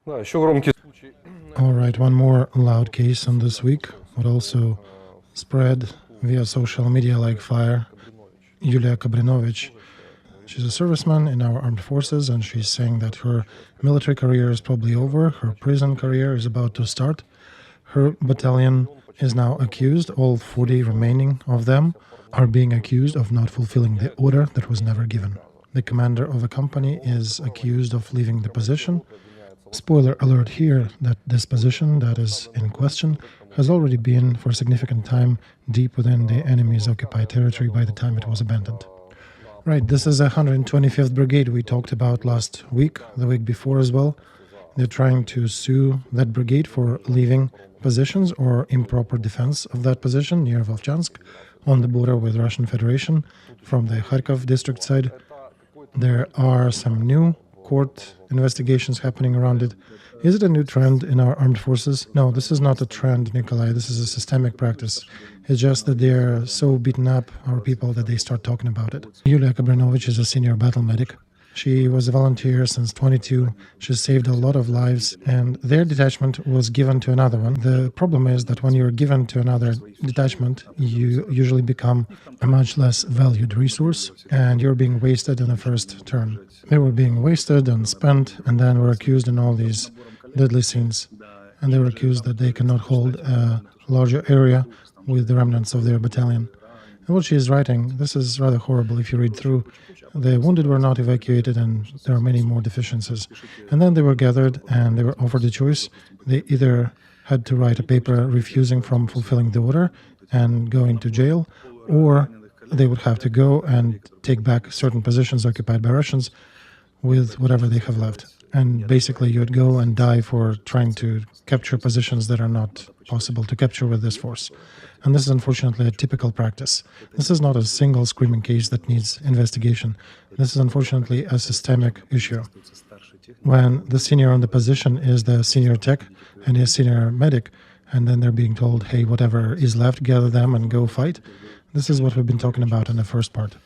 All right, one more loud case on this week, but also spread via social media like fire. Yulia Kabrinovich, she's a serviceman in our armed forces, and she's saying that her military career is probably over, her prison career is about to start. Her battalion is now accused, all 40 remaining of them are being accused of not fulfilling the order that was never given. The commander of a company is accused of leaving the position. Spoiler alert here that this position that is in question has already been for a significant time deep within the enemy's occupied territory by the time it was abandoned. Right, this is a 125th Brigade we talked about last week, the week before as well. They're trying to sue that brigade for leaving positions or improper defense of that position near Volchansk on the border with Russian Federation from the Kharkov district side. There are some new court investigations happening around it. Is it a new trend in our armed forces? No, this is not a trend, Nikolai. This is a systemic practice. It's just that they're so beaten up, our people, that they start talking about it. Yulia Kabrinovich is a senior battle medic. She was a volunteer since 22. She saved a lot of lives, and their detachment was given to another one. The problem is that when you're given to another detachment, you usually become a much less valued resource, and you're being wasted in the first turn. They were being wasted and spent, and then were accused in all these deadly scenes. And they were accused that they cannot hold a larger area with the remnants of their battalion. And what she is writing, this is rather horrible if you read through. The wounded were not evacuated, and there are many more deficiencies. And then they were gathered and they were offered a choice. They either had to write a paper refusing from fulfilling the order and going to jail, or they would have to go and take back certain positions occupied by Russians with whatever they have left. And basically you'd go and die for trying to capture positions that are not possible to capture with this force. And this is unfortunately a typical practice. This is not a single screaming case that needs investigation. This is unfortunately a systemic issue. When the senior on the position is the senior tech and is senior medic, and then they're being told, hey, whatever is left, gather them and go fight. This is what we've been talking about in the first part.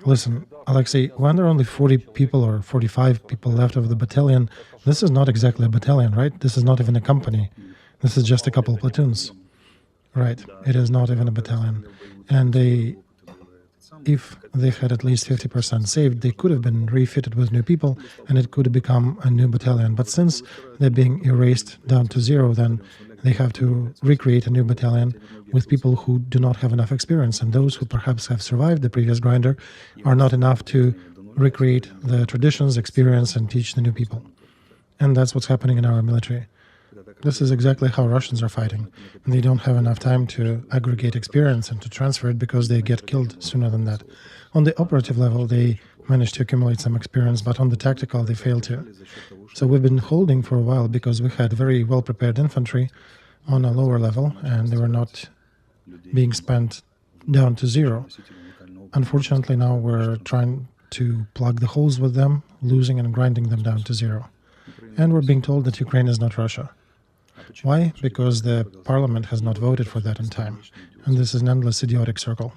Listen, Alexey, when there are only 40 people or 45 people left of the battalion, this is not exactly a battalion, right? This is not even a company. This is just a couple of platoons. Right, it is not even a battalion. And if they had at least 50% saved, they could have been refitted with new people and it could have become a new battalion. But since they're being erased down to zero, then they have to recreate a new battalion with people who do not have enough experience. And those who perhaps have survived the previous grinder are not enough to recreate the traditions, experience, and teach the new people. And that's what's happening in our military. This is exactly how Russians are fighting. They don't have enough time to aggregate experience and to transfer it because they get killed sooner than that. On the operative level, they manage to accumulate some experience, but on the tactical, they fail to. So we've been holding for a while because we had very well-prepared infantry on a lower level, and they were not being spent down to zero. Unfortunately, now we're trying to plug the holes with them, losing and grinding them down to zero. And we're being told that Ukraine is not Russia. Why? Because the parliament has not voted for that in time. And this is an endless idiotic circle.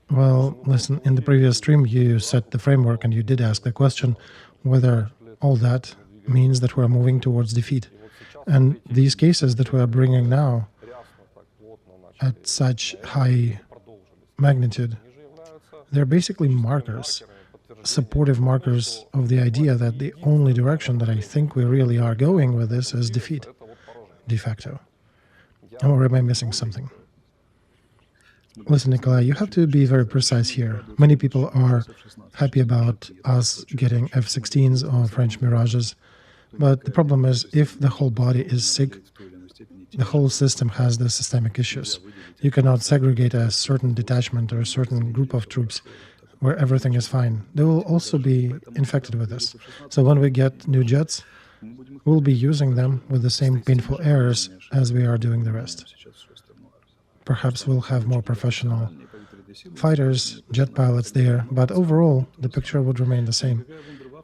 Well, listen, in the previous stream you set the framework and you did ask the question whether all that means that we're moving towards defeat. And these cases that we are bringing now at such high magnitude, they're basically markers, supportive markers of the idea that the only direction that I think we really are going with this is defeat, de facto. Or am I missing something? Listen, Nikolai, you have to be very precise here. Many people are happy about us getting F-16s or French Mirages, but the problem is if the whole body is sick, the whole system has the systemic issues. You cannot segregate a certain detachment or a certain group of troops where everything is fine. They will also be infected with this. So when we get new jets, we'll be using them with the same painful errors as we are doing the rest. Perhaps we'll have more professional fighters, jet pilots there, but overall the picture would remain the same.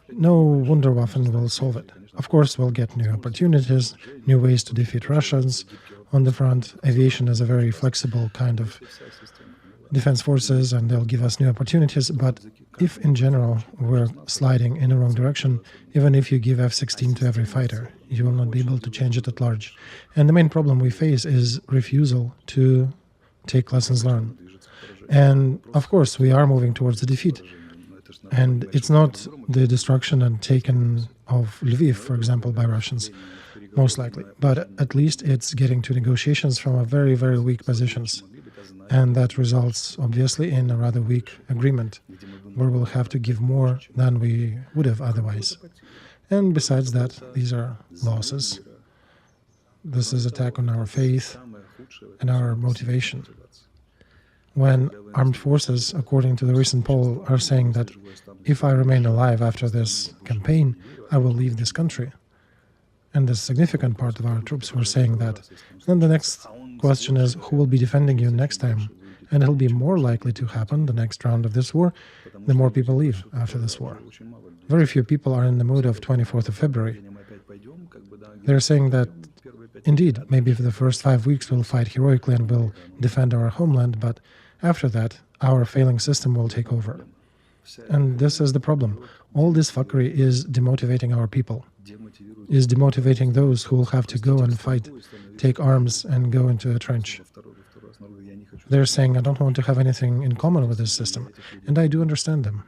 No Wunderwaffen will solve it. Of course, we'll get new opportunities, new ways to defeat Russians on the front. Aviation is a very flexible kind of defense forces, and they'll give us new opportunities, but if in general we're sliding in the wrong direction, even if you give F-16 to every fighter, you will not be able to change it at large. And the main problem we face is refusal to take lessons learned. And of course, we are moving towards the defeat. And it's not the destruction and taken of Lviv, for example, by Russians, most likely. But at least it's getting to negotiations from a very, very weak positions. And that results, obviously, in a rather weak agreement, where we'll have to give more than we would have otherwise. And besides that, these are losses. This is attack on our faith and our motivation. When armed forces, according to the recent poll, are saying that if I remain alive after this campaign, I will leave this country, and a significant part of our troops were saying that, then the next question is, who will be defending you next time? And it'll be more likely to happen the next round of this war, the more people leave after this war. Very few people are in the mood of 24th of February. They're saying that, indeed, maybe for the first 5 weeks we'll fight heroically and we'll defend our homeland, but after that, our failing system will take over. And this is the problem. All this fuckery is demotivating our people, is demotivating those who will have to go and fight, take arms and go into a trench. They're saying, I don't want to have anything in common with this system. And I do understand them.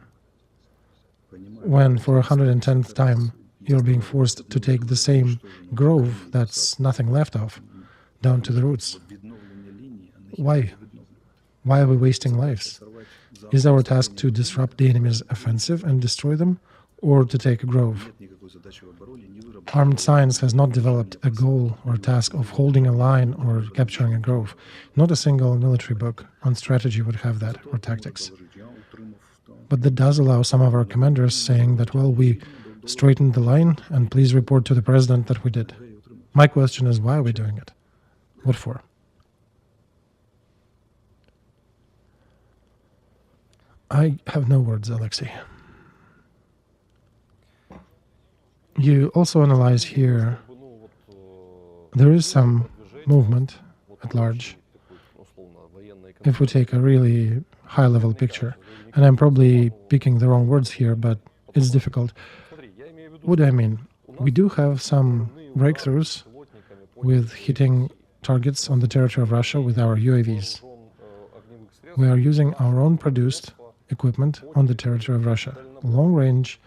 When for 110th time you're being forced to take the same grove that's nothing left of, down to the roots. Why? Why are we wasting lives? Is our task to disrupt the enemy's offensive and destroy them, or to take a grove? Armed science has not developed a goal or task of holding a line or capturing a grove. Not a single military book on strategy would have that, or tactics. But that does allow some of our commanders saying that, well, we straightened the line, and please report to the president that we did. My question is, why are we doing it? What for? I have no words, Alexey. You also analyze here, there is some movement at large. If we take a really high-level picture, and I'm probably picking the wrong words here, but it's difficult. What do I mean? We do have some breakthroughs with hitting targets on the territory of Russia with our UAVs. We are using our own produced equipment on the territory of Russia. Long range,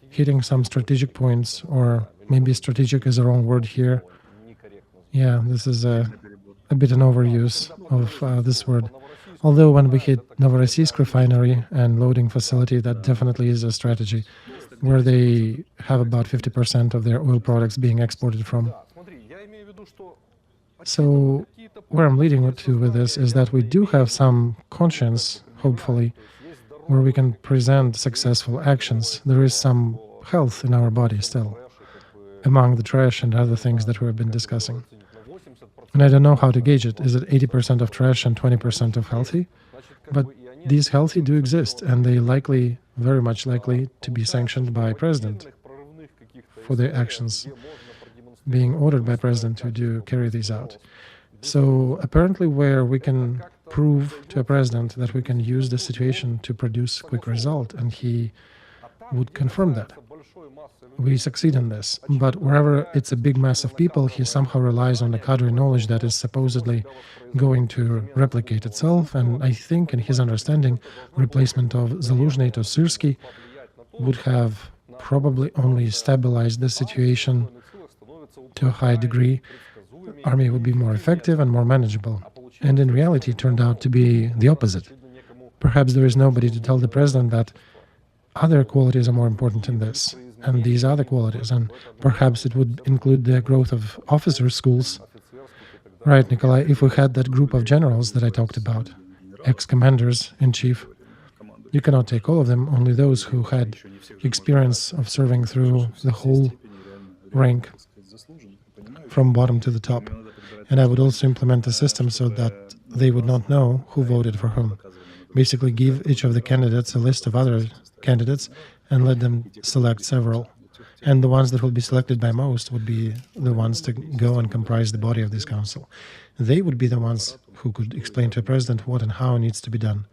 hitting some strategic points, or maybe strategic is the wrong word here. Yeah, this is a bit an overuse of this word. Although when we hit Novorossiysk refinery and loading facility, that definitely is a strategy, where they have about 50% of their oil products being exported from. So where I'm leading to with this is that we do have some conscience, hopefully, where we can present successful actions. There is some health in our body still, among the trash and other things that we've been discussing. And I don't know how to gauge it. Is it 80% of trash and 20% of healthy? But these healthy do exist, and they likely, very much likely, to be sanctioned by President for their actions, being ordered by President to carry these out. So apparently where we can prove to a president that we can use the situation to produce quick result, and he would confirm that. We succeed in this, but wherever it's a big mass of people, he somehow relies on the cadre knowledge that is supposedly going to replicate itself, and I think in his understanding, replacement of Zaluzhny to Syrsky would have probably only stabilized the situation to a high degree. Army would be more effective and more manageable. And in reality, it turned out to be the opposite. Perhaps there is nobody to tell the president that other qualities are more important in this, and these are the qualities, and perhaps it would include the growth of officers' schools. Right, Nikolai, if we had that group of generals that I talked about, ex-commanders-in-chief, you cannot take all of them, only those who had experience of serving through the whole rank, from bottom to the top. And I would also implement a system so that they would not know who voted for whom. Basically give each of the candidates a list of other candidates and let them select several. And the ones that will be selected by most would be the ones to go and comprise the body of this council. They would be the ones who could explain to the president what and how needs to be done.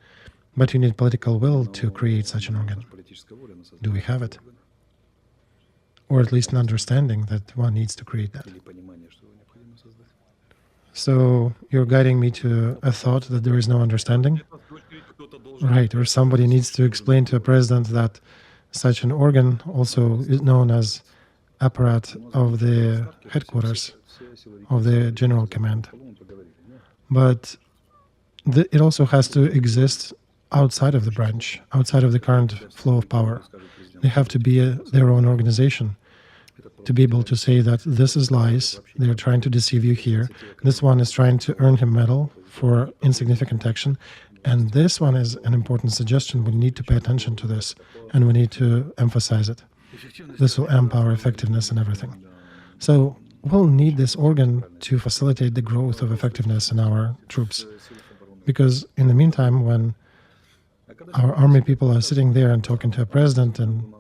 But you need political will to create such an organ. Do we have it? Or at least an understanding that one needs to create that. So you're guiding me to a thought that there is no understanding? Right, or somebody needs to explain to a president that such an organ also is known as apparat of the headquarters, of the general command. But it also has to exist outside of the branch, outside of the current flow of power. They have to be their own organization to be able to say that this is lies, they're trying to deceive you here, this one is trying to earn him medal for insignificant action, and this one is an important suggestion. We need to pay attention to this, and we need to emphasize it. This will empower effectiveness and everything. So we'll need this organ to facilitate the growth of effectiveness in our troops. Because in the meantime, when our army people are sitting there and talking to a president and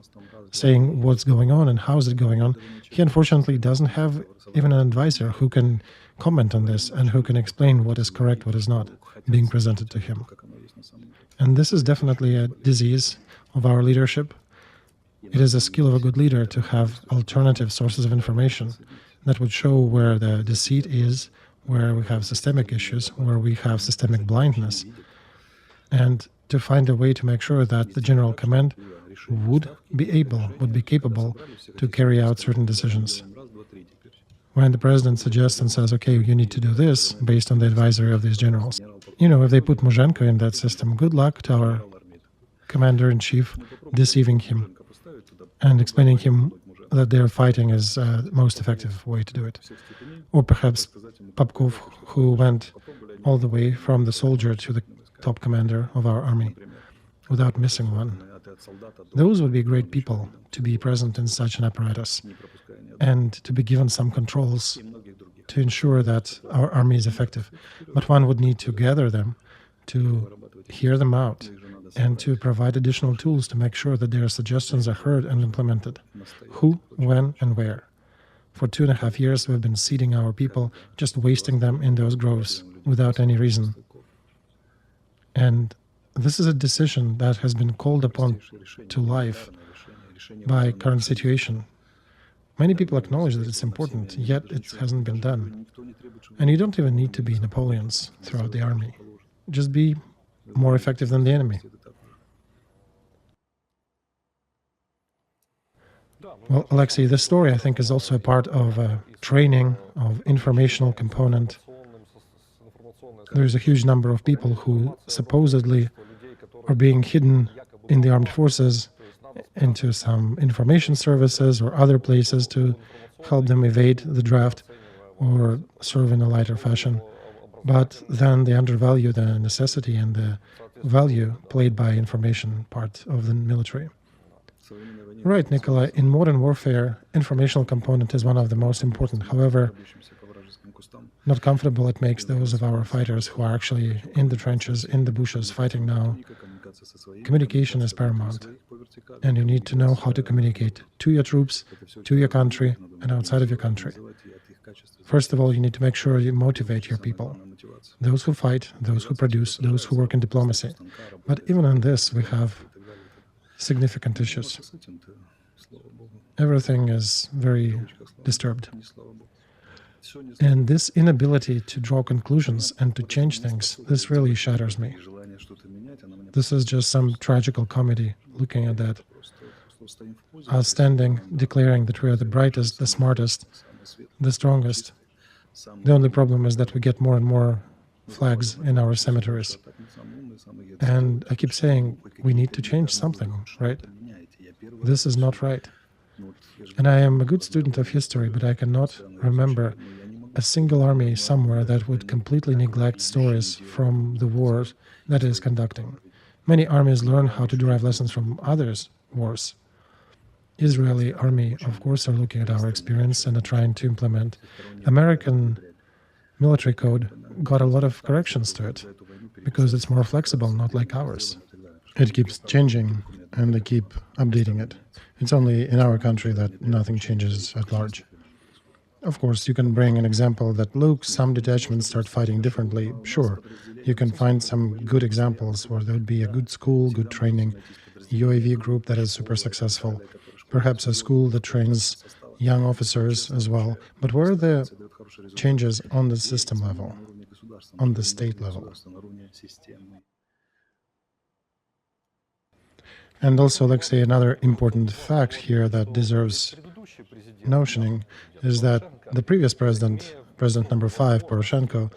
saying what's going on and how is it going on, he unfortunately doesn't have even an advisor who can comment on this and who can explain what is correct, what is not being presented to him. And this is definitely a disease of our leadership. It is a skill of a good leader to have alternative sources of information that would show where the deceit is, where we have systemic issues, where we have systemic blindness, and to find a way to make sure that the general command would be capable to carry out certain decisions. When the president suggests and says, okay, you need to do this based on the advisory of these generals. If they put Muzhenko in that system, good luck to our commander-in-chief deceiving him and explaining him that their fighting is the most effective way to do it. Or perhaps Popkov, who went all the way from the soldier to the top commander of our army without missing one. Those would be great people to be present in such an apparatus and to be given some controls to ensure that our army is effective. But one would need to gather them, to hear them out, and to provide additional tools to make sure that their suggestions are heard and implemented. Who, when, and where. For 2.5 years, we've been seeding our people, just wasting them in those groves without any reason. And this is a decision that has been called upon to life by current situation. Many people acknowledge that it's important, yet it hasn't been done. And you don't even need to be Napoleons throughout the army. Just be more effective than the enemy. Well, Alexey, this story, I think, is also a part of a training, of informational component. There's a huge number of people who supposedly are being hidden in the armed forces into some information services or other places to help them evade the draft or serve in a lighter fashion. But then they undervalue the necessity and the value played by information part of the military. Right, Nikolai, in modern warfare, informational component is one of the most important. However, not comfortable it makes those of our fighters who are actually in the trenches, in the bushes, fighting now. Communication is paramount, and you need to know how to communicate to your troops, to your country, and outside of your country. First of all, you need to make sure you motivate your people, those who fight, those who produce, those who work in diplomacy. But even in this, we have significant issues. Everything is very disturbed. And this inability to draw conclusions and to change things, this really shatters me. This is just some tragical comedy looking at that. Us standing, declaring that we are the brightest, the smartest, the strongest. The only problem is that we get more and more flags in our cemeteries. And I keep saying, we need to change something, right? This is not right. And I am a good student of history, but I cannot remember a single army somewhere that would completely neglect stories from the wars that it is conducting. Many armies learn how to derive lessons from others' wars. Israeli army, of course, are looking at our experience and are trying to implement. American military code got a lot of corrections to it, because it's more flexible, not like ours. It keeps changing, and they keep updating it. It's only in our country that nothing changes at large. Of course, you can bring an example that, look, some detachments start fighting differently. Sure, you can find some good examples where there would be a good school, good training, UAV group that is super successful, perhaps a school that trains young officers as well. But where are the changes on the system level, on the state level? And also, let's say another important fact here that deserves notioning is that the previous president, President number 5, Poroshenko,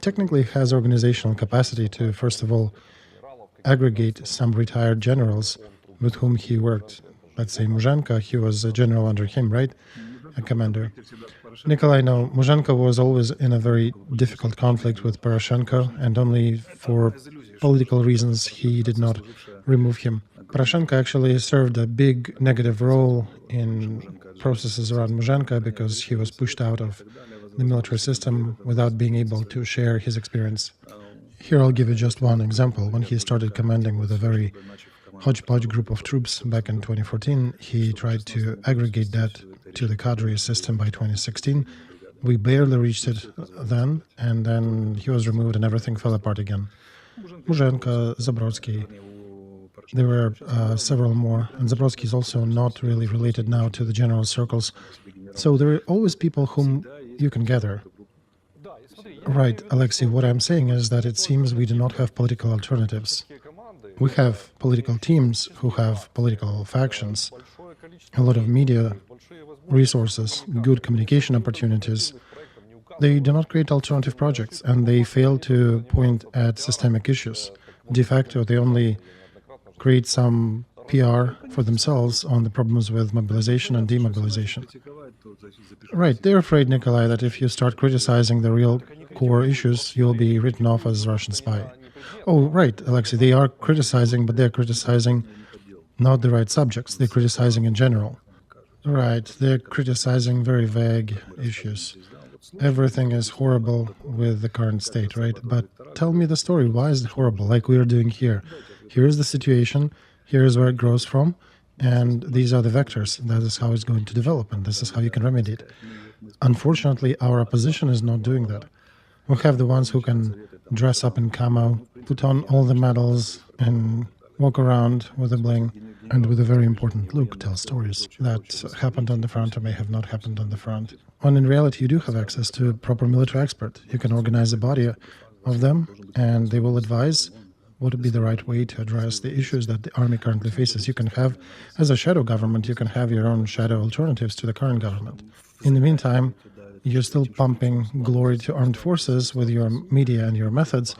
technically has organizational capacity to, first of all, aggregate some retired generals with whom he worked. Let's say Muzhenko, he was a general under him, right? A commander. Nikolai, no, Muzhenko was always in a very difficult conflict with Poroshenko, and only for political reasons he did not remove him. Poroshenko actually served a big negative role in processes around Muzhenko because he was pushed out of the military system without being able to share his experience. Here I'll give you just one example. When he started commanding with a very hodgepodge group of troops back in 2014, he tried to aggregate that to the cadre system by 2016. We barely reached it then, and then he was removed and everything fell apart again. Muzhenko, Zabrodsky, there were several more, and Zabrodsky is also not really related now to the general circles. So there are always people whom you can gather. Right, Alexey, what I'm saying is that it seems we do not have political alternatives. We have political teams who have political factions, a lot of media resources, good communication opportunities. They do not create alternative projects, and they fail to point at systemic issues. De facto, they only create some PR for themselves on the problems with mobilization and demobilization. Right, they're afraid, Nikolai, that if you start criticizing the real core issues, you'll be written off as a Russian spy. Oh, right, Alexei, they are criticizing, but they're criticizing not the right subjects. They're criticizing in general. Right, they're criticizing very vague issues. Everything is horrible with the current state, right? But tell me the story. Why is it horrible, like we are doing here? Here is the situation, here is where it grows from, and these are the vectors. That is how it's going to develop, and this is how you can remedy it. Unfortunately, our opposition is not doing that. We have the ones who can dress up in camo, put on all the medals, and walk around with a bling, and with a very important look, tell stories that happened on the front or may have not happened on the front. When in reality, you do have access to a proper military expert. You can organize a body of them, and they will advise what would be the right way to address the issues that the army currently faces. You can have, as a shadow government, you can have your own shadow alternatives to the current government. In the meantime, you're still pumping glory to armed forces with your media and your methods,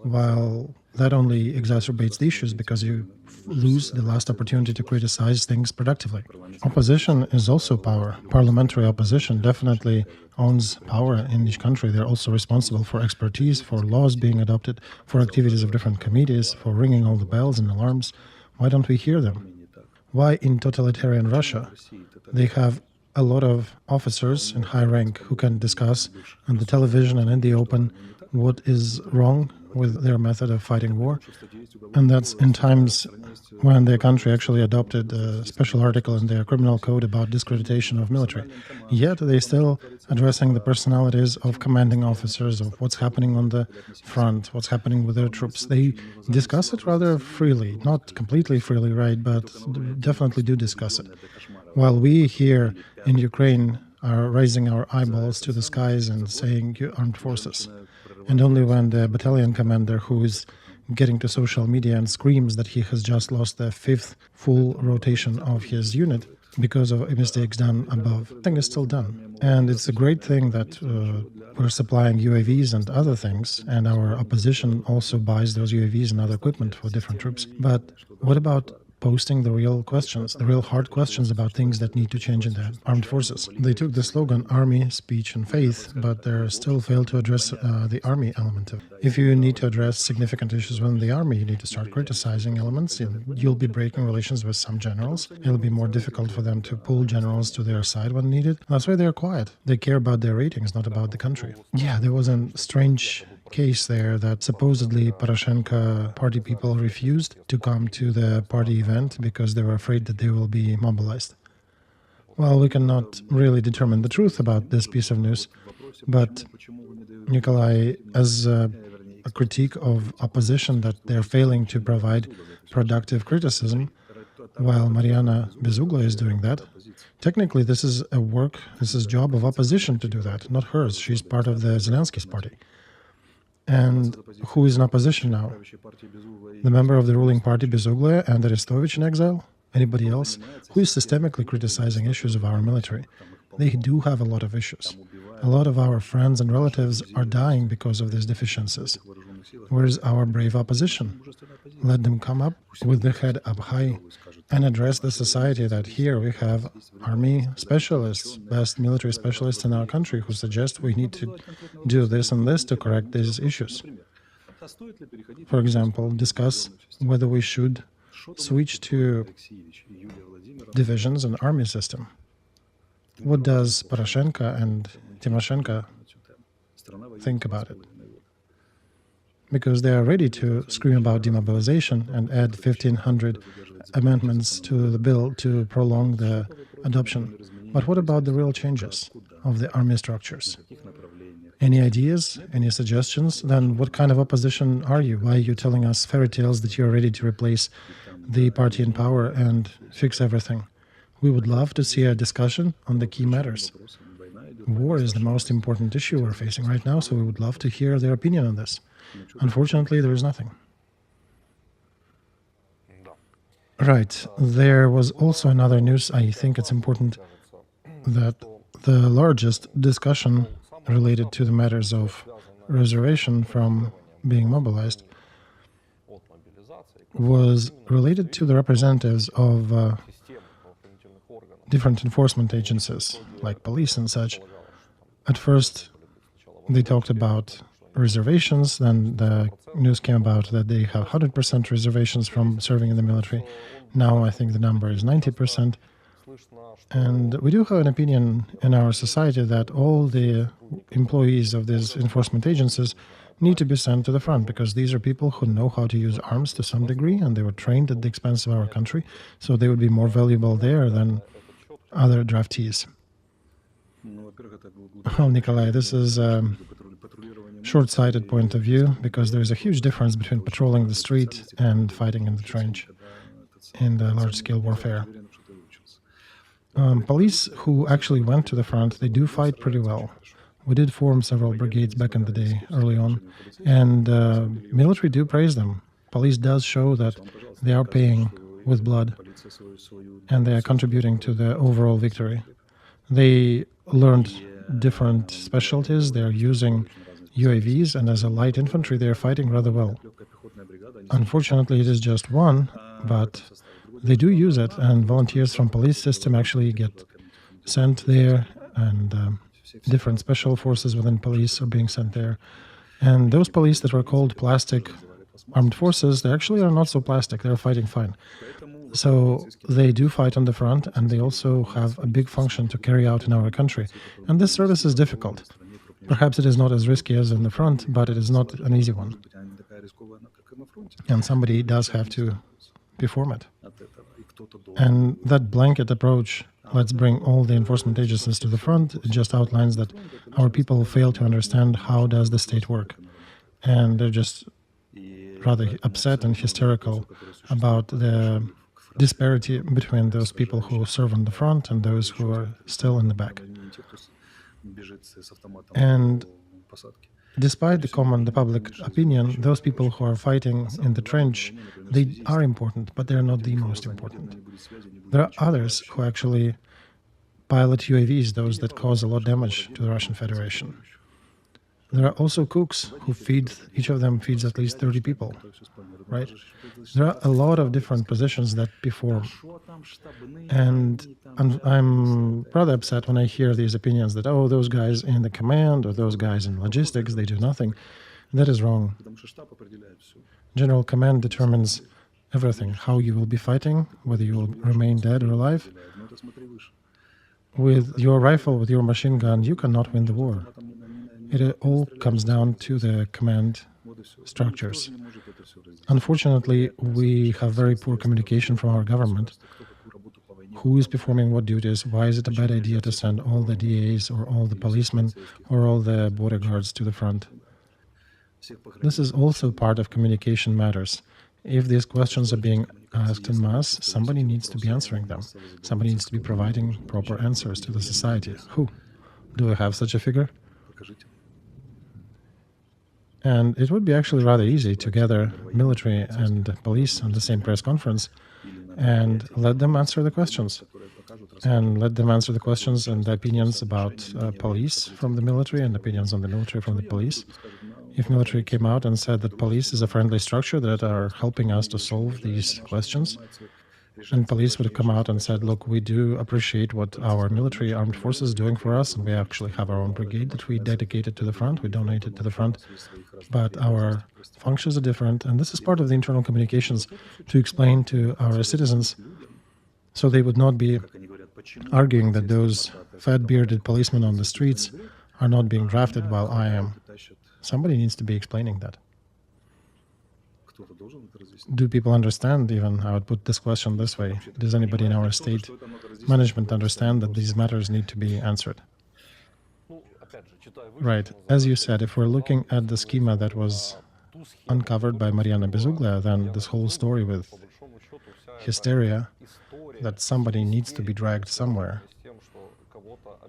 while that only exacerbates the issues because you lose the last opportunity to criticize things productively. Opposition is also power. Parliamentary opposition definitely owns power in each country. They're also responsible for expertise, for laws being adopted, for activities of different committees, for ringing all the bells and alarms. Why don't we hear them? Why in totalitarian Russia they have a lot of officers in high rank who can discuss on the television and in the open what is wrong with their method of fighting war, and that's in times when their country actually adopted a special article in their criminal code about discreditation of military. Yet they're still addressing the personalities of commanding officers, of what's happening on the front, what's happening with their troops. They discuss it rather freely, not completely freely, right, but definitely do discuss it. While we here in Ukraine are raising our eyeballs to the skies and saying armed forces. And only when the battalion commander, who is getting to social media and screams that he has just lost the 5th full rotation of his unit because of mistakes done above, the thing is still done. And it's a great thing that we're supplying UAVs and other things, and our opposition also buys those UAVs and other equipment for different troops. But what about posting the real questions, the real hard questions about things that need to change in the armed forces? They took the slogan army, speech and faith, but they still failed to address the army element of it. If you need to address significant issues within the army, you need to start criticizing elements. You'll be breaking relations with some generals. It'll be more difficult for them to pull generals to their side when needed. That's why they're quiet. They care about their ratings, not about the country. Yeah, there was a strange case there that supposedly Poroshenko party people refused to come to the party event because they were afraid that they will be mobilized. Well, we cannot really determine the truth about this piece of news, but Nikolai, as a critique of opposition that they're failing to provide productive criticism, while Mariana Bezugla is doing that, technically this is job of opposition to do that, not hers. She's part of the Zelensky's party. And who is in opposition now? The member of the ruling party Bezugla and Arestovich in exile? Anybody else? Who is systemically criticizing issues of our military? They do have a lot of issues. A lot of our friends and relatives are dying because of these deficiencies. Where is our brave opposition? Let them come up with the head up high and address the society that here we have army specialists, best military specialists in our country who suggest we need to do this and this to correct these issues. For example, discuss whether we should switch to divisions and army system. What does Poroshenko and Timoshenko think about it? Because they are ready to scream about demobilization and add 1,500 amendments to the bill to prolong the adoption. But what about the real changes of the army structures? Any ideas? Any suggestions? Then what kind of opposition are you? Why are you telling us fairy tales that you're ready to replace the party in power and fix everything? We would love to see a discussion on the key matters. War is the most important issue we're facing right now, so we would love to hear their opinion on this. Unfortunately, there is nothing. Right. There was also another news. I think it's important that the largest discussion related to the matters of reservation from being mobilized was related to the representatives of different enforcement agencies, like police and such. At first, they talked about reservations, then the news came about that they have 100% reservations from serving in the military. Now I think the number is 90%. And we do have an opinion in our society that all the employees of these enforcement agencies need to be sent to the front, because these are people who know how to use arms to some degree, and they were trained at the expense of our country, so they would be more valuable there than other draftees. Well, Nikolai, this is a short-sighted point of view, because there's a huge difference between patrolling the street and fighting in the trench in the large-scale warfare. Police who actually went to the front, they do fight pretty well. We did form several brigades back in the day, early on, and military do praise them. Police does show that they are paying with blood, and they are contributing to the overall victory. They learned different specialties, they're using UAVs, and as a light infantry, they're fighting rather well. Unfortunately, it is just one, but they do use it, and volunteers from police system actually get sent there, and different special forces within police are being sent there. And those police that were called plastic armed forces, they actually are not so plastic, they're fighting fine. So they do fight on the front, and they also have a big function to carry out in our country. And this service is difficult. Perhaps it is not as risky as in the front, but it is not an easy one. And somebody does have to perform it. And that blanket approach, let's bring all the enforcement agencies to the front, it just outlines that our people fail to understand how does the state work. And they're just rather upset and hysterical about the disparity between those people who serve on the front and those who are still in the back. And despite the public opinion, those people who are fighting in the trench, they are important, but they're not the most important. There are others who actually pilot UAVs, those that cause a lot of damage to the Russian Federation. There are also cooks who feed, each of them feeds at least 30 people, right? There are a lot of different positions that perform. And I'm rather upset when I hear these opinions that, oh, those guys in the command or those guys in logistics, they do nothing. That is wrong. General command determines everything, how you will be fighting, whether you will remain dead or alive. With your rifle, with your machine gun, you cannot win the war. It all comes down to the command structures. Unfortunately, we have very poor communication from our government, Who is performing what duties? Why is it a bad idea to send all the DAs or all the policemen or all the border guards to the front? This is also part of communication matters. If these questions are being asked en masse, somebody needs to be answering them. Somebody needs to be providing proper answers to the society. Who? Do we have such a figure? And it would be actually rather easy to gather military and police on the same press conference and let them answer the questions. And let them answer the questions and the opinions about police from the military and opinions on the military from the police. If military came out and said that police is a friendly structure that are helping us to solve these questions, and police would have come out and said, look, we do appreciate what our military armed forces is doing for us, and we actually have our own brigade that we dedicated to the front, we donated to the front, but our functions are different, and this is part of the internal communications to explain to our citizens, so they would not be arguing that those fat-bearded policemen on the streets are not being drafted while I am. Somebody needs to be explaining that. Do people understand even? I would put this question this way. Does anybody in our state management understand that these matters need to be answered? Right. As you said, if we're looking at the schema that was uncovered by Mariana Bezuglia, then this whole story with hysteria, that somebody needs to be dragged somewhere,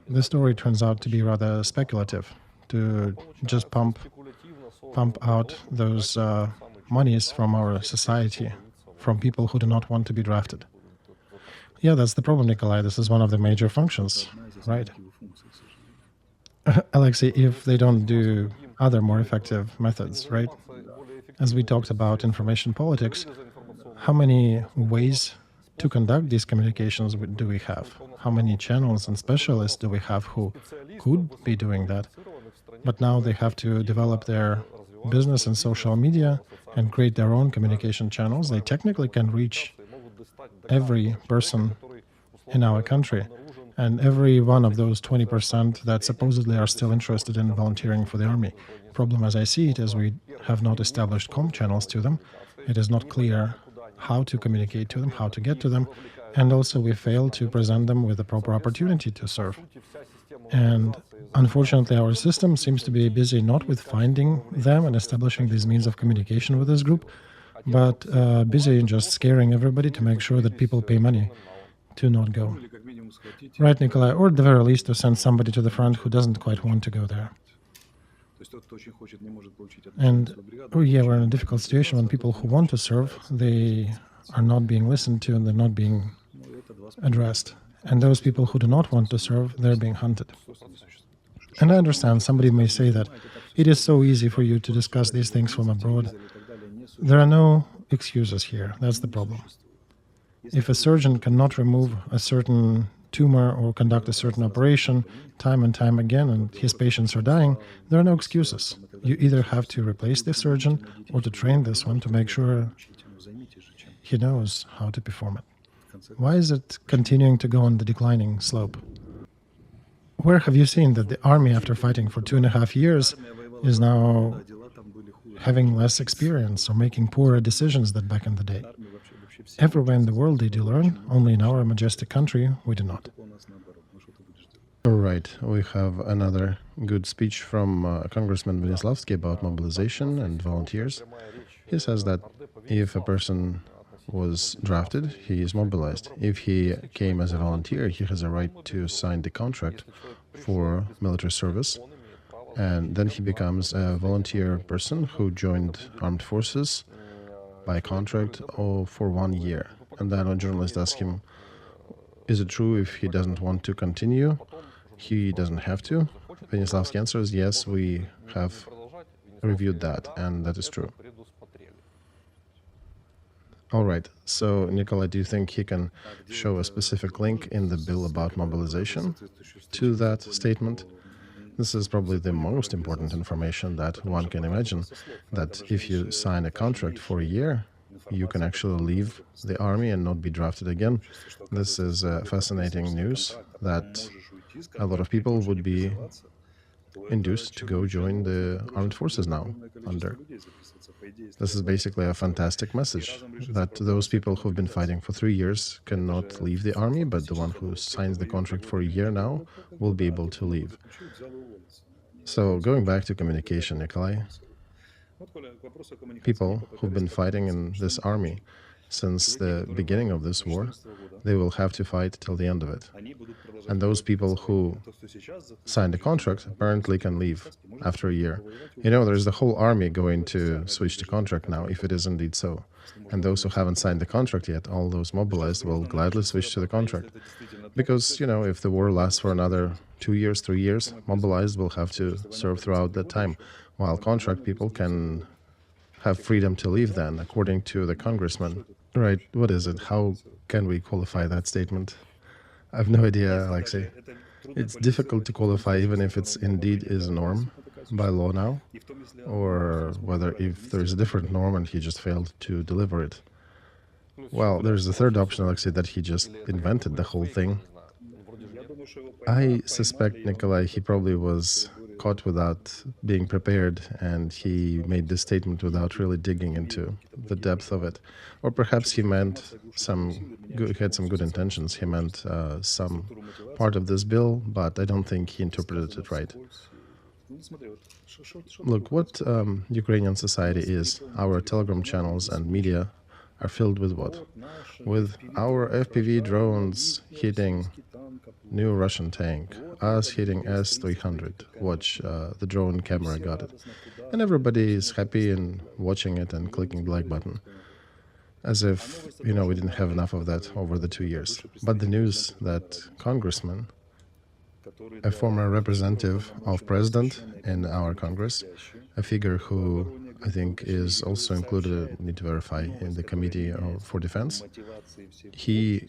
the story turns out to be rather speculative, to just pump out those monies from our society, from people who do not want to be drafted. Yeah, that's the problem, Nikolai. This is one of the major functions, right? Alexey, if they don't do other more effective methods, right? As we talked about information politics, how many ways to conduct these communications do we have? How many channels and specialists do we have who could be doing that? But now they have to develop their business and social media and create their own communication channels. They technically can reach every person in our country, and every one of those 20% that supposedly are still interested in volunteering for the army. Problem as I see it is we have not established comm channels to them. It is not clear how to communicate to them, how to get to them, and also we fail to present them with a proper opportunity to serve. And unfortunately, our system seems to be busy not with finding them and establishing these means of communication with this group, but busy in just scaring everybody to make sure that people pay money to not go. Right, Nikolai? Or at the very least to send somebody to the front who doesn't quite want to go there. And oh yeah, we're in a difficult situation when people who want to serve, they are not being listened to and they're not being addressed. And those people who do not want to serve, they're being hunted. And I understand somebody may say that it is so easy for you to discuss these things from abroad. There are no excuses here. That's the problem. If a surgeon cannot remove a certain tumor or conduct a certain operation time and time again and his patients are dying, there are no excuses. You either have to replace the surgeon or to train this one to make sure he knows how to perform it. Why is it continuing to go on the declining slope? Where have you seen that the army, after fighting for 2.5 years, is now having less experience or making poorer decisions than back in the day? Everywhere in the world they do learn, only in our majestic country we do not. All right, we have another good speech from Congressman Venislavsky about mobilization and volunteers. He says that if a person was drafted, he is mobilized. If he came as a volunteer, he has a right to sign the contract for military service, and then he becomes a volunteer person who joined armed forces by contract for 1 year. And then a journalist asks him, is it true if he doesn't want to continue? He doesn't have to. Venislavsky answers, yes, we have reviewed that, and that is true. All right, so Nikolai, do you think he can show a specific link in the bill about mobilization to that statement? This is probably the most important information that one can imagine, that if you sign a contract for a year, you can actually leave the army and not be drafted again. This is fascinating news that a lot of people would be induced to go join the armed forces now under. This is basically a fantastic message that those people who've been fighting for 3 years cannot leave the army, but the one who signs the contract for a year now will be able to leave. So going back to communication, Nikolai, people who've been fighting in this army since the beginning of this war, they will have to fight till the end of it. And those people who signed the contract apparently can leave after a year. You know, there's the whole army going to switch the contract now, if it is indeed so. And those who haven't signed the contract yet, all those mobilized, will gladly switch to the contract. Because, you know, if the war lasts for another 2 years, 3 years, mobilized will have to serve throughout that time, while contract people can have freedom to leave then, according to the congressman. Right, what is it? How can we qualify that statement? I have no idea, Alexey. It's difficult to qualify even if it's indeed is a norm by law now, or whether if there's a different norm and he just failed to deliver it. Well, there's the third option, Alexey, that he just invented the whole thing. I suspect, Nikolai, he probably was caught without being prepared, and he made this statement without really digging into the depth of it. Or perhaps he meant had some good intentions. He meant some part of this bill, but I don't think he interpreted it right. Look, what Ukrainian society is, our Telegram channels and media are filled with what? With our FPV drones hitting new Russian tank, us hitting S-300. Watch, the drone camera got it. And everybody is happy and watching it and clicking the like button. As if, you know, we didn't have enough of that over the 2 years. But the news that congressman, a former representative of president in our Congress, a figure who I think is also included, need to verify, in the Committee for Defense, he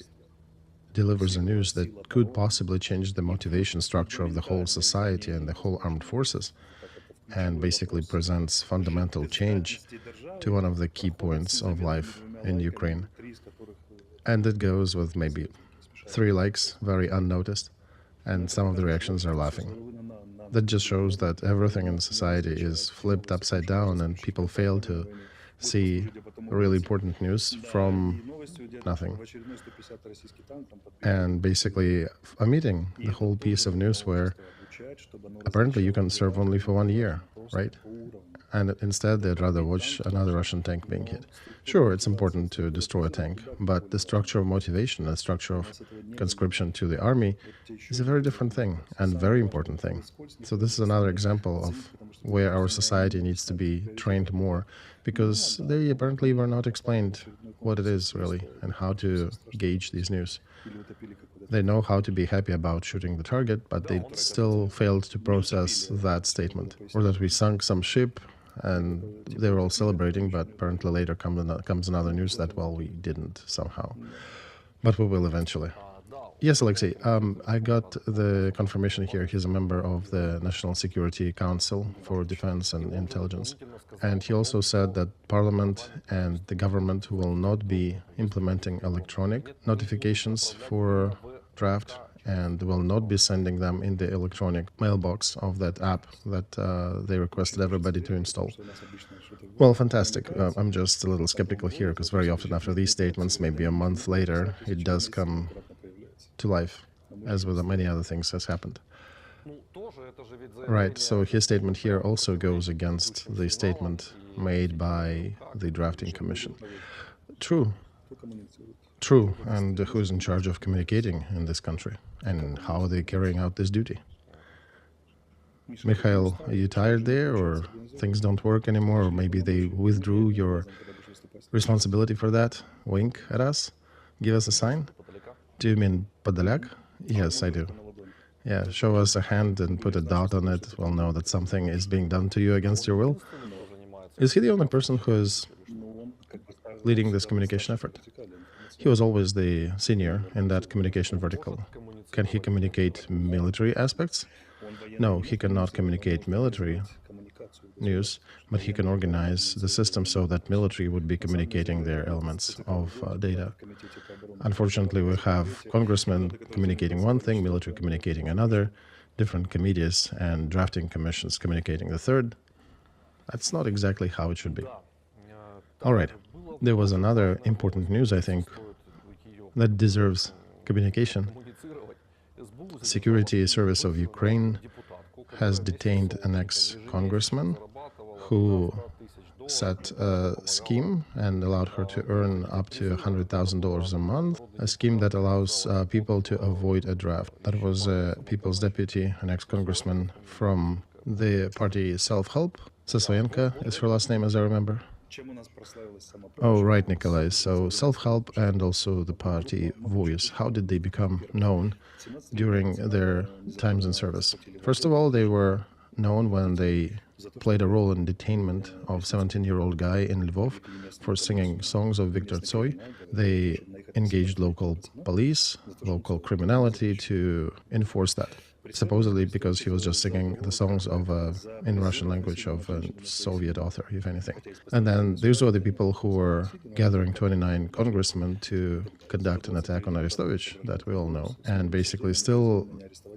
delivers a news that could possibly change the motivation structure of the whole society and the whole armed forces, and basically presents fundamental change to one of the key points of life in Ukraine. And it goes with maybe 3 likes, very unnoticed, and some of the reactions are laughing. That just shows that everything in society is flipped upside down and people fail to see really important news from nothing. And basically omitting the whole piece of news where apparently you can serve only for 1 year, right? And instead they'd rather watch another Russian tank being hit. Sure, it's important to destroy a tank, but the structure of motivation, the structure of conscription to the army is a very different thing and very important thing. So this is another example of where our society needs to be trained more, because they apparently were not explained what it is really and how to gauge these news. They know how to be happy about shooting the target, but they still failed to process that statement, or that we sunk some ship and they were all celebrating, but apparently later comes another news that, well, we didn't somehow. But we will eventually. Yes, Alexey, I got the confirmation here. He's a member of the National Security Council for Defense and Intelligence. And he also said that Parliament and the government will not be implementing electronic notifications for draft and will not be sending them in the electronic mailbox of that app that they requested everybody to install. Well, fantastic. I'm just a little skeptical here, because very often after these statements, maybe a month later, it does come to life, as with many other things has happened. Right, so his statement here also goes against the statement made by the drafting commission. True. True, and who's in charge of communicating in this country, and how are they carrying out this duty? Mikhail, are you tired there, or things don't work anymore, or maybe they withdrew your responsibility for that? Wink at us? Give us a sign? Do you mean Podolyak? Yes, I do. Yeah, show us a hand and put a dot on it. We'll know that something is being done to you against your will. Is he the only person who is leading this communication effort? He was always the senior in that communication vertical. Can he communicate military aspects? No, he cannot communicate military news, but he can organize the system so that military would be communicating their elements of data. Unfortunately, we have congressmen communicating one thing, military communicating another. different committees and drafting commissions communicating the third. That's not exactly how it should be. All right. There was another important news, I think, that deserves communication. Security Service of Ukraine has detained an ex-congressman who set a scheme and allowed her to earn up to $100,000 a month, a scheme that allows people to avoid a draft. That was a people's deputy, an ex-congressman from the party Self-Help. Sasvoyenko is her last name, as I remember. Oh, right, Nikolai. So Self-Help and also the party Voice, how did they become known during their times in service? First of all, they were known when they played a role in detainment of 17-year-old guy in Lvov for singing songs of Viktor Tsoi. They engaged local police, local criminality to enforce that. Supposedly because he was just singing the songs of, in Russian language, of a Soviet author, if anything. And then these were the people who were gathering 29 congressmen to conduct an attack on Arestovich, that we all know, and basically still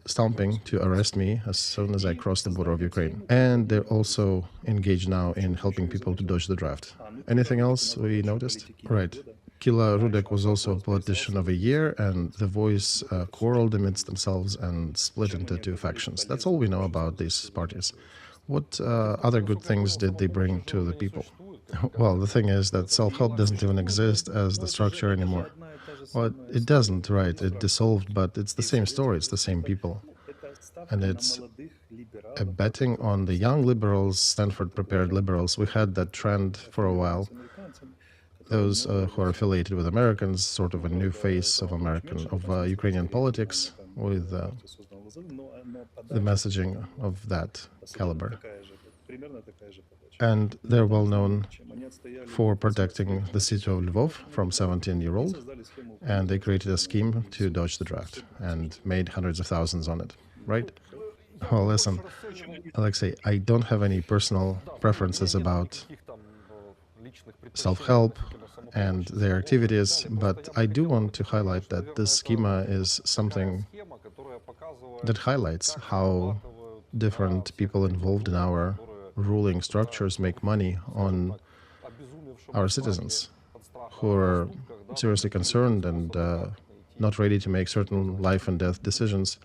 stomping to arrest me as soon as I crossed the border of Ukraine. And they're also engaged now in helping people to dodge the draft. Anything else we noticed? Right. Kila Rudek was also a politician of a year, and the Voice quarreled amidst themselves and split into two factions. That's all we know about these parties. What other good things did they bring to the people? Well, the thing is that Self-Help doesn't even exist as the structure anymore. Well, it doesn't, right? It dissolved, but it's the same story, it's the same people. And it's a betting on the young liberals, Stanford-prepared liberals. We had that trend for a while. Those who are affiliated with Americans, sort of a new face of Ukrainian politics, with the messaging of that caliber. And they're well known for protecting the city of Lvov from 17-year-old, and they created a scheme to dodge the draft and made hundreds of thousands on it, right? Well, listen, Alexey, I don't have any personal preferences about Self-Help and their activities, but I do want to highlight that this schema is something that highlights how different people involved in our ruling structures make money on our citizens who are seriously concerned and not ready to make certain life and death decisions.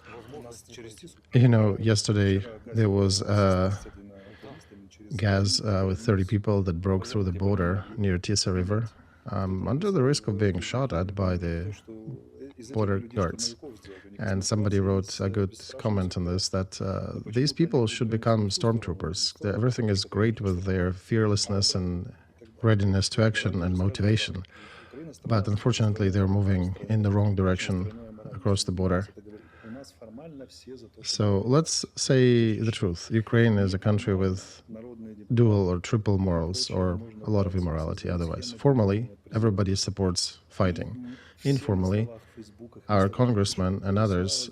You know, yesterday there was gas with 30 people that broke through the border near Tisa River under the risk of being shot at by the border guards. And somebody wrote a good comment on this, that these people should become stormtroopers. Everything is great with their fearlessness and readiness to action and motivation. But unfortunately, they're moving in the wrong direction across the border. So let's say the truth. Ukraine is a country with dual or triple morals, or a lot of immorality otherwise. Formally, everybody supports fighting. Informally, our congressmen and others,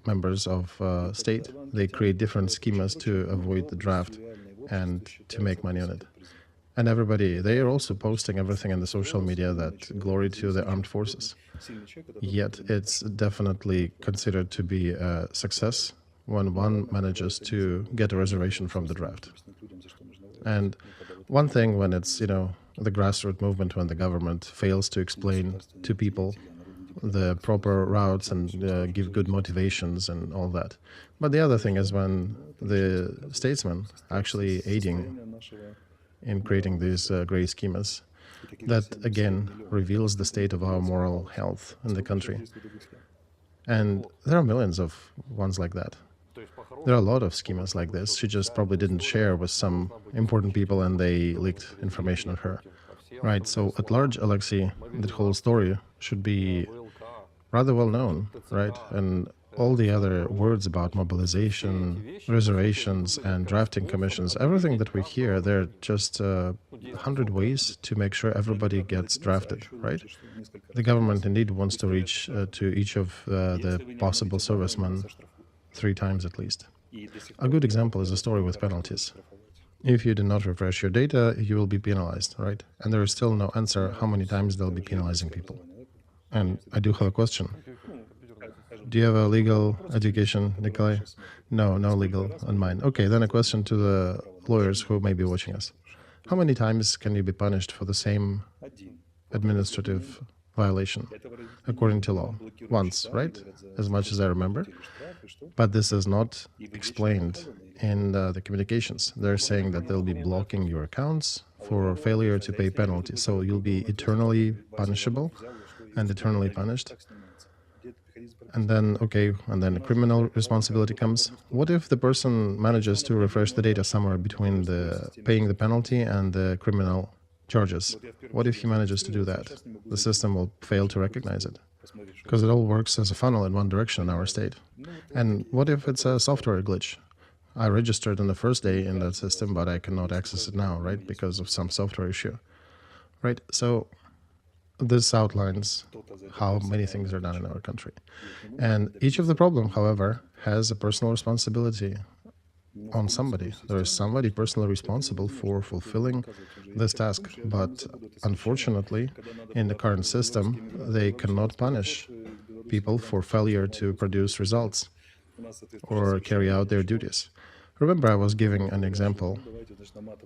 members of state, they create different schemas to avoid the draft and to make money on it. And everybody, they are also posting everything in the social media that glory to the armed forces. Yet it's definitely considered to be a success when one manages to get a reservation from the draft. And one thing when it's, you know, the grassroots movement, when the government fails to explain to people the proper routes and give good motivations and all that. But the other thing is when the statesmen actually aiding in creating these great schemas, that again reveals the state of our moral health in the country. And there are millions of ones like that. There are a lot of schemas like this. She just probably didn't share with some important people and they leaked information on her. Right, so at large, Alexey, the whole story should be rather well known, right? And all the other words about mobilization, reservations, and drafting commissions, everything that we hear, they're just 100 ways to make sure everybody gets drafted, right? The government indeed wants to reach to each of the possible servicemen 3 times at least. A good example is a story with penalties. If you do not refresh your data, you will be penalized, right? And there is still no answer how many times they'll be penalizing people. And I do have a question. Do you have a legal education, Nikolai? No, no legal on mine. Okay, then a question to the lawyers who may be watching us. How many times can you be punished for the same administrative violation according to law? Once, right? As much as I remember. But this is not explained in the communications. They're saying that they'll be blocking your accounts for failure to pay penalty. So you'll be eternally punishable and eternally punished. And then, okay, and then criminal responsibility comes. What if the person manages to refresh the data somewhere between the paying the penalty and the criminal charges? What if he manages to do that? The system will fail to recognize it because it all works as a funnel in one direction in our state. And what if it's a software glitch? I registered on the first day in that system, but I cannot access it now, right? Because of some software issue, right? So this outlines how many things are done in our country. And each of the problem, however, has a personal responsibility on somebody. There is somebody personally responsible for fulfilling this task. But unfortunately, in the current system, they cannot punish people for failure to produce results or carry out their duties. Remember, I was giving an example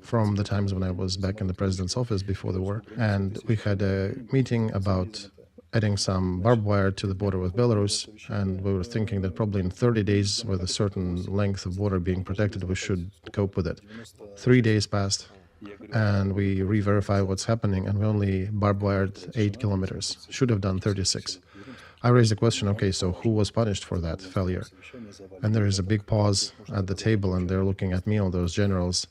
from the times when I was back in the president's office before the war, and we had a meeting about adding some barbed wire to the border with Belarus, and we were thinking that probably in 30 days, with a certain length of border being protected, we should cope with it. 3 days passed, and we re-verify what's happening, and we only barbed wired 8 kilometers. Should have done 36. I raised the question, okay, so who was punished for that failure? And there is a big pause at the table, and they're looking at me, all those generals,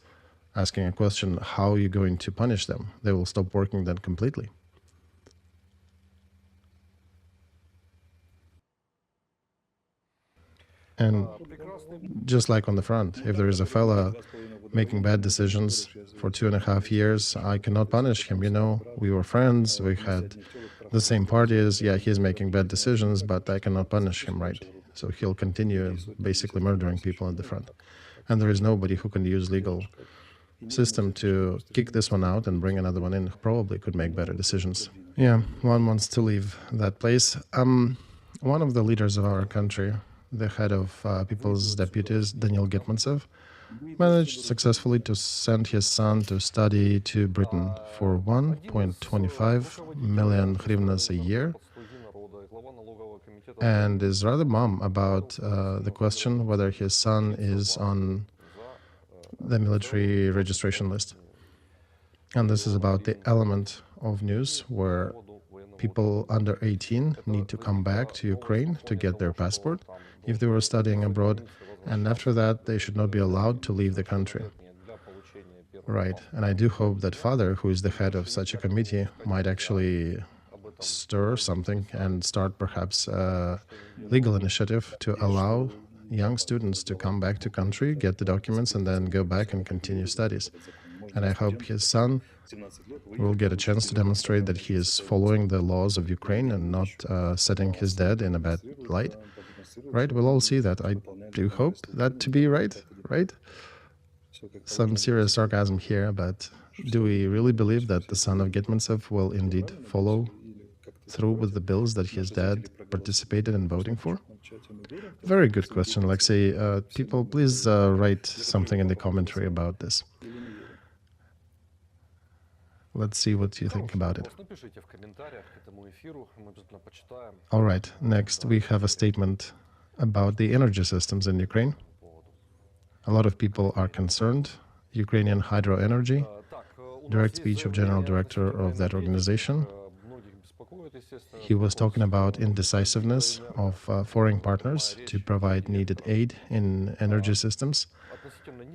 asking a question, how are you going to punish them? They will stop working then completely. And just like on the front, if there is a fella making bad decisions for 2.5 years, I cannot punish him. You know, we were friends, we had the same parties. Yeah, he's making bad decisions, but I cannot punish him, right? So he'll continue basically murdering people at the front. And there is nobody who can use legal system to kick this one out and bring another one in, who probably could make better decisions. Yeah, one wants to leave that place. One of the leaders of our country, the head of People's Deputies, Daniel Getmantsev, managed successfully to send his son to study to Britain for 1.25 million hryvnias a year, and is rather mum about the question whether his son is on the military registration list. And this is about the element of news where people under 18 need to come back to Ukraine to get their passport if they were studying abroad, and after that they should not be allowed to leave the country. Right, and I do hope that father, who is the head of such a committee, might actually stir something and start perhaps a legal initiative to allow young students to come back to country, get the documents, and then go back and continue studies. And I hope his son will get a chance to demonstrate that he is following the laws of Ukraine and not setting his dad in a bad light. Right? We'll all see that. I do hope that to be right? Some serious sarcasm here, but do we really believe that the son of Getmantsev will indeed follow through with the bills that his dad participated in voting for? Very good question, Alexey. People, please write something in the commentary about this. Let's see what you think about it. All right, next we have a statement about the energy systems in Ukraine. A lot of people are concerned. Ukrainian Hydro Energy, direct speech of General Director of that organization. He was talking about indecisiveness of foreign partners to provide needed aid in energy systems.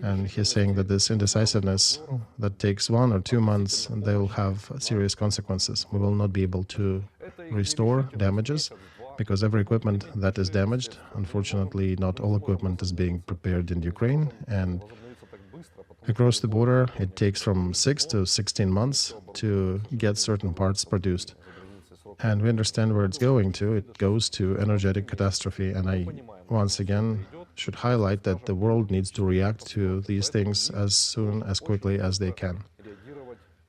And he's saying that this indecisiveness that takes 1 or 2 months, they will have serious consequences. We will not be able to restore damages because every equipment that is damaged, unfortunately, not all equipment is being prepared in Ukraine. And across the border, it takes from 6 to 16 months to get certain parts produced. And we understand where it's going to. It goes to energetic catastrophe. And I, once again, should highlight that the world needs to react to these things as soon, as quickly as they can.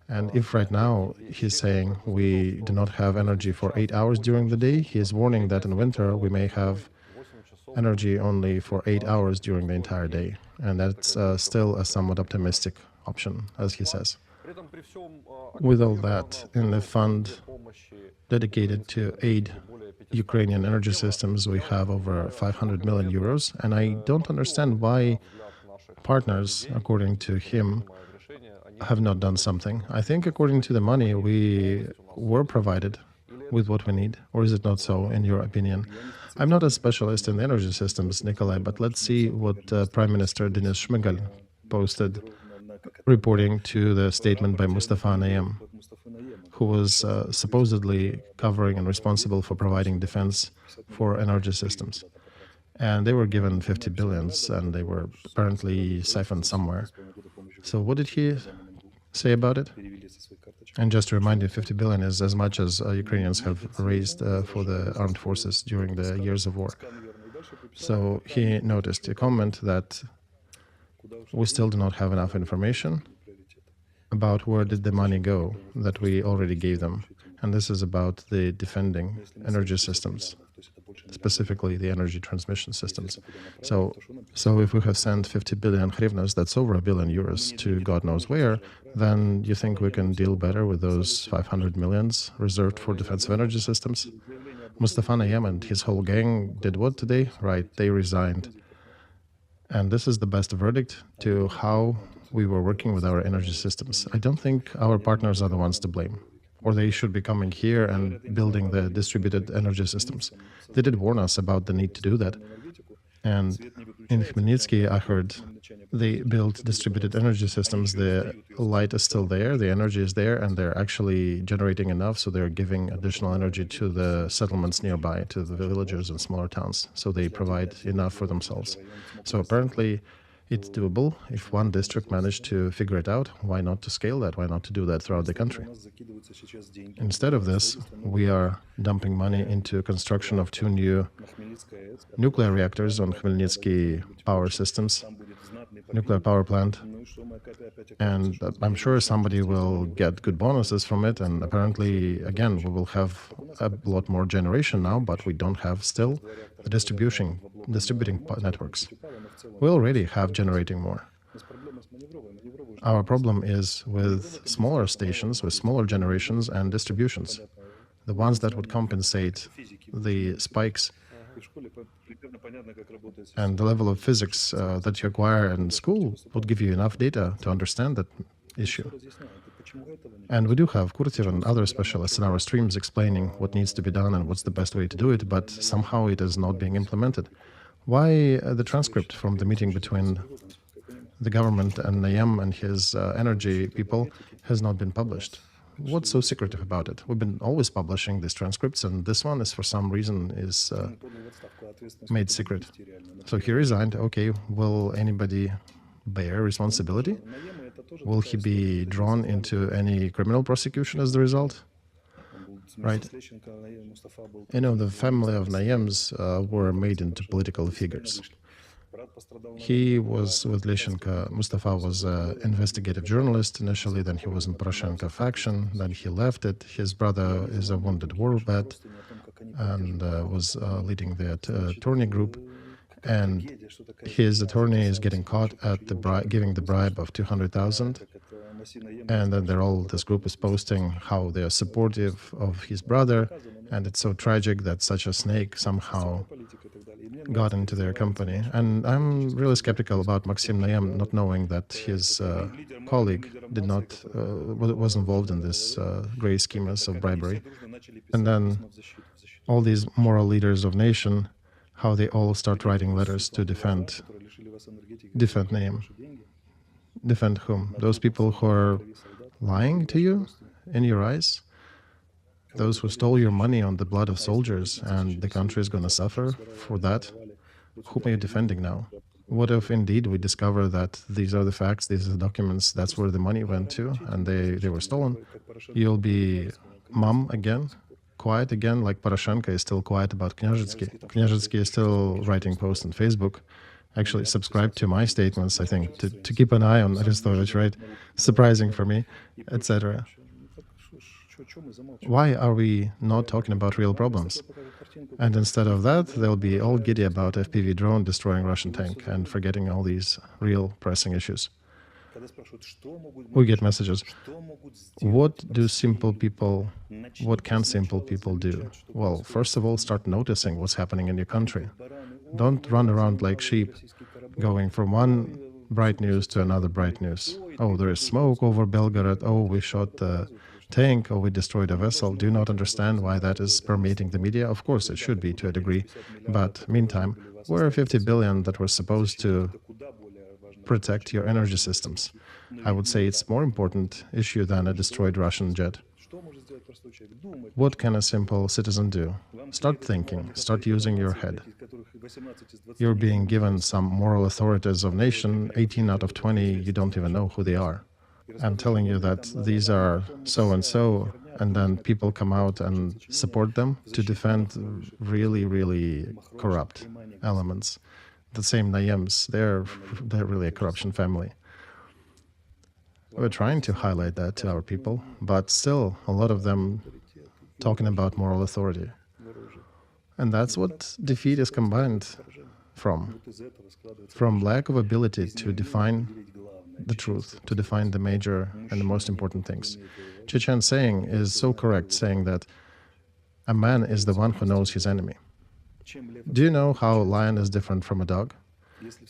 And if right now he's saying we do not have energy for 8 hours during the day, he is warning that in winter we may have energy only for 8 hours during the entire day. And that's still a somewhat optimistic option, as he says. With all that, in the fund dedicated to aid Ukrainian energy systems, we have over 500 million euros. And I don't understand why partners, according to him, have not done something. I think according to the money, we were provided with what we need. Or is it not so, in your opinion? I'm not a specialist in the energy systems, Nikolai, but let's see what Prime Minister Denis Shmyhal posted, reporting to the statement by Mustafa Nayem, who was supposedly covering and responsible for providing defense for energy systems. And they were given 50 billions, and they were apparently siphoned somewhere. So what did he say about it? And just to remind you, 50 billion is as much as Ukrainians have raised for the armed forces during the years of war. So he noticed a comment that we still do not have enough information about where did the money go that we already gave them. And this is about the defending energy systems, specifically the energy transmission systems. So if we have sent 50 billion hryvnias, that's over €1 billion to God knows where, then you think we can deal better with those 500 millions reserved for defensive energy systems? Mustafa Nayem and his whole gang did what today? Right, they resigned. And this is the best verdict to how we were working with our energy systems. I don't think our partners are the ones to blame, or they should be coming here and building the distributed energy systems. They did warn us about the need to do that. And in Khmelnytsky, I heard they built distributed energy systems. The light is still there, the energy is there, and they're actually generating enough, so they're giving additional energy to the settlements nearby, to the villages and smaller towns, so they provide enough for themselves. So apparently it's doable. If one district managed to figure it out, why not to scale that? Why not to do that throughout the country? Instead of this, we are dumping money into construction of 2 new nuclear reactors on Khmelnytsky power systems, nuclear power plant. And I'm sure somebody will get good bonuses from it. And apparently, again, we will have a lot more generation now, but we don't have still the distributing networks. We already have generating more. Our problem is with smaller stations, with smaller generations and distributions. The ones that would compensate the spikes and the level of physics that you acquire in school would give you enough data to understand that issue. And we do have Kurtiv and other specialists in our streams explaining what needs to be done and what's the best way to do it, but somehow it is not being implemented. Why the transcript from the meeting between the government and Nayem and his energy people has not been published? What's so secretive about it? We've been always publishing these transcripts, and this one is for some reason is made secret. So he resigned. Okay, will anybody bear responsibility? Will he be drawn into any criminal prosecution as the result? Right. You know, the family of Nayems were made into political figures. He was with Lyshenko. Mustafa was an investigative journalist initially, then he was in Poroshenko faction, then he left it. His brother is a wounded war vet and was leading the attorney group. And his attorney is getting caught at the giving the bribe of 200,000. And then this group is posting how they are supportive of his brother. And it's so tragic that such a snake somehow got into their company. And I'm really skeptical about Maxim Nayem not knowing that his colleague was involved in this gray schemes of bribery. And then all these moral leaders of nation, how they all start writing letters to defend Nayem. Defend whom? Those people who are lying to you in your eyes? Those who stole your money on the blood of soldiers, and the country is going to suffer for that? Whom are you defending now? What if indeed we discover that these are the facts, these are the documents, that's where the money went to, and they were stolen? You'll be mum again, quiet again, like Poroshenko is still quiet about Knyazhitsky. Knyazhitsky is still writing posts on Facebook, actually subscribe to my statements, I think, to keep an eye on Arestovich, right? Surprising for me, etc. Why are we not talking about real problems? And instead of that, they'll be all giddy about FPV drone destroying Russian tank and forgetting all these real pressing issues. We get messages. What can simple people do? Well, first of all, start noticing what's happening in your country. Don't run around like sheep, going from one bright news to another bright news. Oh, there is smoke over Belgorod. Oh, we shot the tank. Oh, we destroyed a vessel. Do you not understand why that is permeating the media? Of course, it should be to a degree. But meantime, where are 50 billion that were supposed to protect your energy systems? I would say it's more important issue than a destroyed Russian jet. What can a simple citizen do? Start thinking, start using your head. You're being given some moral authorities of nation, 18 out of 20, you don't even know who they are. I'm telling you that these are so-and-so, and then people come out and support them to defend really, really corrupt elements. The same Nayams, they're really a corruption family. We're trying to highlight that to our people, but still a lot of them talking about moral authority. And that's what defeat is combined from lack of ability to define the truth, to define the major and the most important things. Chechen's saying is so correct, saying that a man is the one who knows his enemy. Do you know how a lion is different from a dog?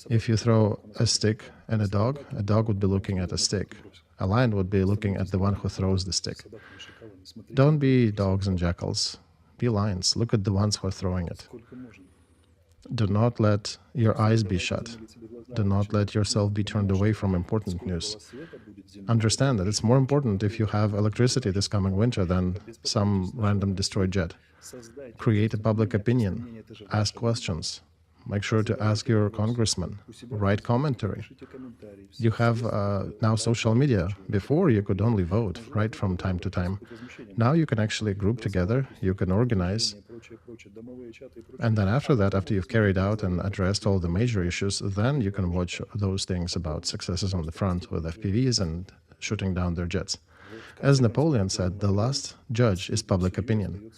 If you throw a stick at a dog would be looking at a stick. A lion would be looking at the one who throws the stick. Don't be dogs and jackals. Be lions. Look at the ones who are throwing it. Do not let your eyes be shut. Do not let yourself be turned away from important news. Understand that it's more important if you have electricity this coming winter than some random destroyed jet. Create a public opinion. Ask questions. Make sure to ask your congressman. Write commentary. You have now social media. Before, you could only vote, right, from time to time. Now you can actually group together, you can organize. And then after that, after you've carried out and addressed all the major issues, then you can watch those things about successes on the front with FPVs and shooting down their jets. As Napoleon said, the last judge is public opinion.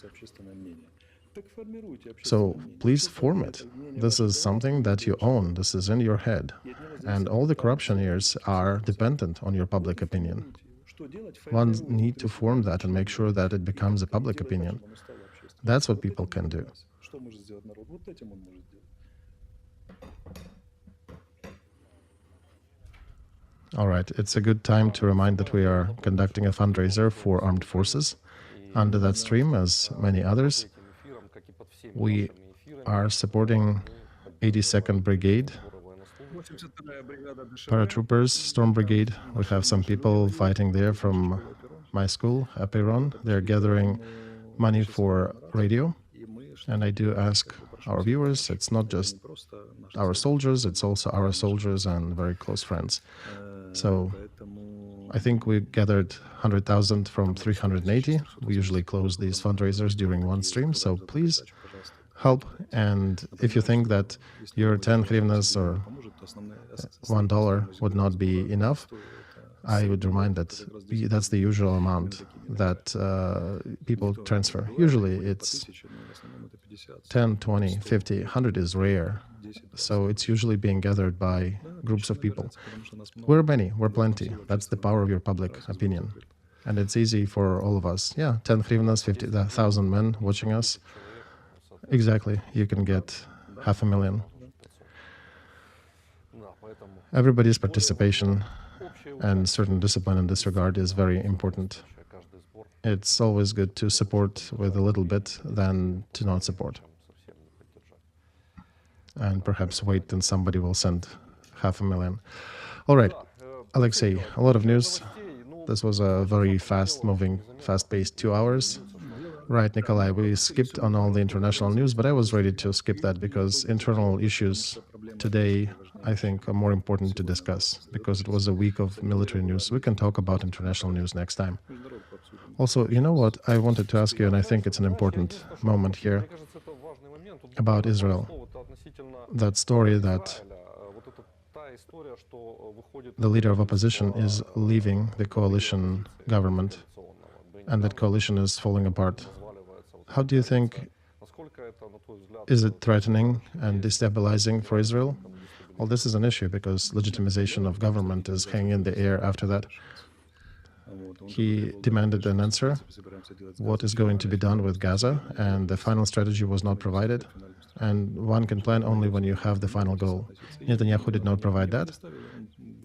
So please form it. This is something that you own. This is in your head. And all the corruption years are dependent on your public opinion. One needs to form that and make sure that it becomes a public opinion. That's what people can do. All right, it's a good time to remind that we are conducting a fundraiser for armed forces. Under that stream, as many others, we are supporting 82nd Brigade, paratroopers, Storm Brigade. We have some people fighting there from my school, Apiron. They're gathering money for radio. And I do ask our viewers, it's not just our soldiers, it's also our soldiers and very close friends. So I think we gathered 100,000 from 380. We usually close these fundraisers during one stream, so please help. And if you think that your 10 hryvnias or $1 would not be enough, I would remind that that's the usual amount that people transfer. Usually it's 10, 20, 50, 100 is rare. So it's usually being gathered by groups of people. We're many, we're plenty. That's the power of your public opinion. And it's easy for all of us. Yeah, 10 hryvnias, 50,000 men watching us. Exactly, you can get 500,000. Everybody's participation and certain discipline in this regard is very important. It's always good to support with a little bit than to not support. And perhaps wait and somebody will send 500,000. All right, Alexey, a lot of news. This was a very fast-moving, fast-paced 2 hours. Right, Nikolai, we skipped on all the international news, but I was ready to skip that because internal issues today, I think, are more important to discuss because it was a week of military news. We can talk about international news next time. Also, you know what? I wanted to ask you, and I think it's an important moment here, about Israel. That story that the leader of opposition is leaving the coalition government, and that coalition is falling apart. How do you think, is it threatening and destabilizing for Israel? Well, this is an issue because legitimization of government is hanging in the air after that. He demanded an answer, what is going to be done with Gaza, and the final strategy was not provided. And one can plan only when you have the final goal. Netanyahu did not provide that,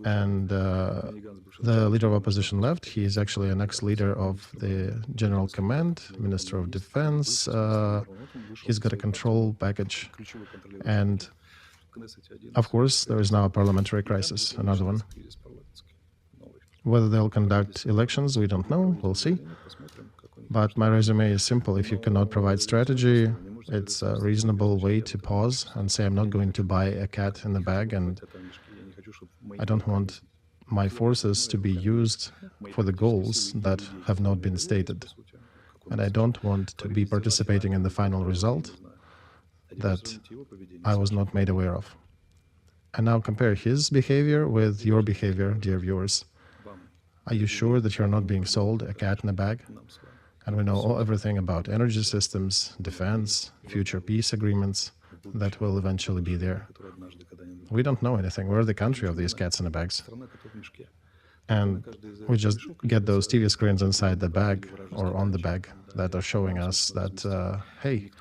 and the leader of opposition left. He is actually an ex-leader of the General Command, Minister of Defense. He's got a control package, and of course there is now a parliamentary crisis, another one. Whether they'll conduct elections, we don't know, we'll see. But my resume is simple. If you cannot provide strategy, it's a reasonable way to pause and say, I'm not going to buy a cat in the bag, and I don't want my forces to be used for the goals that have not been stated. And I don't want to be participating in the final result that I was not made aware of. And now compare his behavior with your behavior, dear viewers. Are you sure that you're not being sold a cat in a bag? And we know everything about energy systems, defense, future peace agreements that will eventually be there. We don't know anything. We're the country of these cats in the bags. And we just get those TV screens inside the bag or on the bag that are showing us that, hey,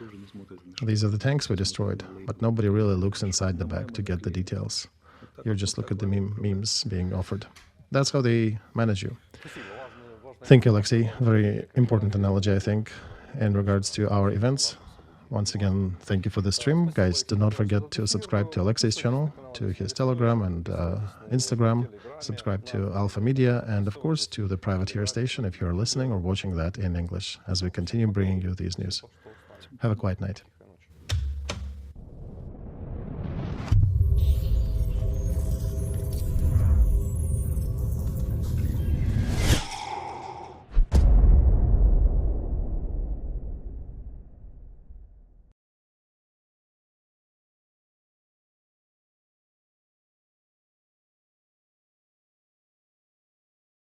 these are the tanks we destroyed. But nobody really looks inside the bag to get the details. You just look at the memes being offered. That's how they manage you. Thank you, Alexey. Very important analogy, I think, in regards to our events. Once again, thank you for the stream. Guys, do not forget to subscribe to Alexey's channel, to his Telegram and Instagram. Subscribe to Alpha Media, and of course to the Privateer station if you're listening or watching that in English as we continue bringing you these news. Have a quiet night.